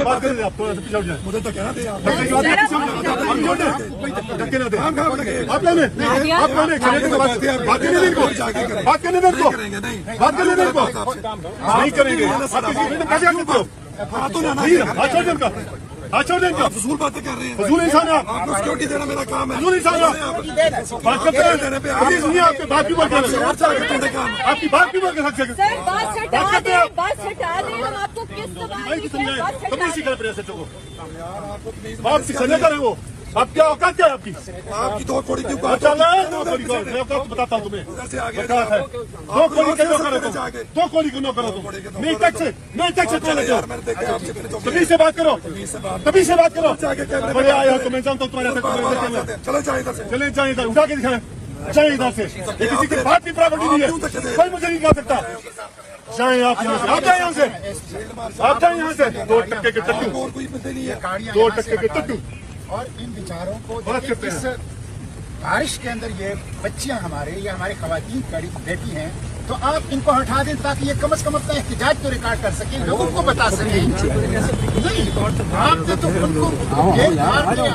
बात करें आप थोड़ा सा पीछे उठ जाए। मुझे तो कहना थे आप धक्के ना दे। आप लेने बात करने दे इनको, बात करने दे इनको, बात करने दे इनको। नहीं करेंगे आप किसी कैसे कर सकते हो? हाथ छोड़ इनका, हाथ छोड़ इनका। फजूल बातें कर रहे हैं, फजूल इंसान है। आपको सिक्योरिटी देना मेरा काम है। फजूल इंसान है, बात करते हैं अभी सुनिए। आपके बात भी बोल कर आपकी बात भी बोल कर सकते हैं। बात करते हैं हम आपको किस कभी सीखा प्रेस को आप सिखाने करें वो। आप क्या औकात क्या है आपकी? आपकी दो कोड़ी की औकात है। मैं औकात बताता हूँ तुम्हें। औकात है दो कोड़ी के नो करो, दो कोड़ी को नो करो तुम। नहीं टच से, नहीं टच से चले जाओ। तभी से बात करो, तभी से बात करो। बड़े आए हो तुम्हें जानता हूँ तुम्हारे। चले जाए इधर से, चले जाए इधर, उठा के दिखाएं। जाए इधर से, किसी की बात की प्रॉपर्टी नहीं है, कोई मुझे नहीं कह सकता। जाए आप यहाँ से, आप जाए यहाँ से, आप जाए यहाँ से। 2 टक्के के टट्टू, 2 टक्के के टट्टू। और इन विचारों को इस बारिश के अंदर ये बच्चियां हमारे, ये हमारे खवातीन बेटी हैं, तो आप इनको हटा दें ताकि ये कम से कम अपना एहतजाज तो रिकॉर्ड कर सकें, लोगों को बता सकें। नहीं, आपने तो उनको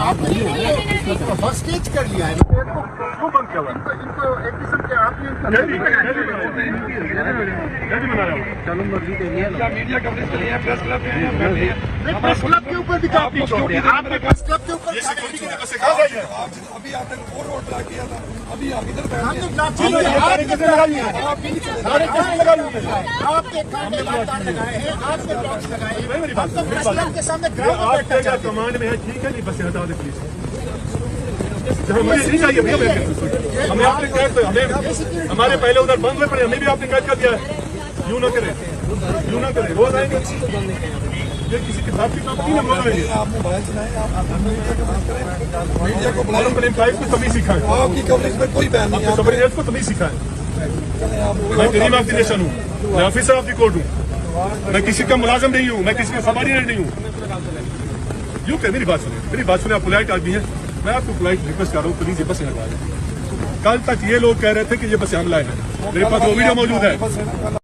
आपने हॉस्टेज कर लिया है। इनको एक किस्म के आपने मीडिया कवरेज के लिए प्रेस क्लब के ऊपर भी काफी आपने प्रेस क्लब के ऊपर अभी आपने रोड ब्लॉक किया था, अभी आप इधर आपने लगाए हैं, आपने ब्लॉक्स लगाए हैं। प्रेस क्लब के सामने कमांड में है, ठीक है। नहीं बस हटा दे प्लीज, हमें नहीं चाहिए भैया। हमें आपने कैद, हमें हमारे पहले उधर बंद हुए पड़े, हमें भी आपने कैद कर दिया है। यूं ना करें, यूं ना करें। रोज आएंगे ये किसी के साथ भी काम नहीं बोलेंगे। आप मोबाइल चलाएं, आप मीडिया को बुलाएं, को तभी सिखाएं। आपकी कवरेज में कोई बैन नहीं है, कवरेज को तभी सिखाएं। मैं गरीब ऑफ द नेशन हूँ, मैं ऑफिसर ऑफ द कोर्ट हूँ, मैं किसी का मुलाजिम नहीं हूँ, मैं किसी का सबॉर्डिनेट नहीं हूँ। यूं कर, मेरी बात सुनिए, मेरी बात सुनिए। आप पोलाइट आदमी है, मैं आपको पोलाइट रिक्वेस्ट कर रहा हूँ, प्लीज ये बस हटा दें। कल तक ये लोग कह रहे थे कि ये बस हमला है, मेरे पास वो वीडियो मौजूद है।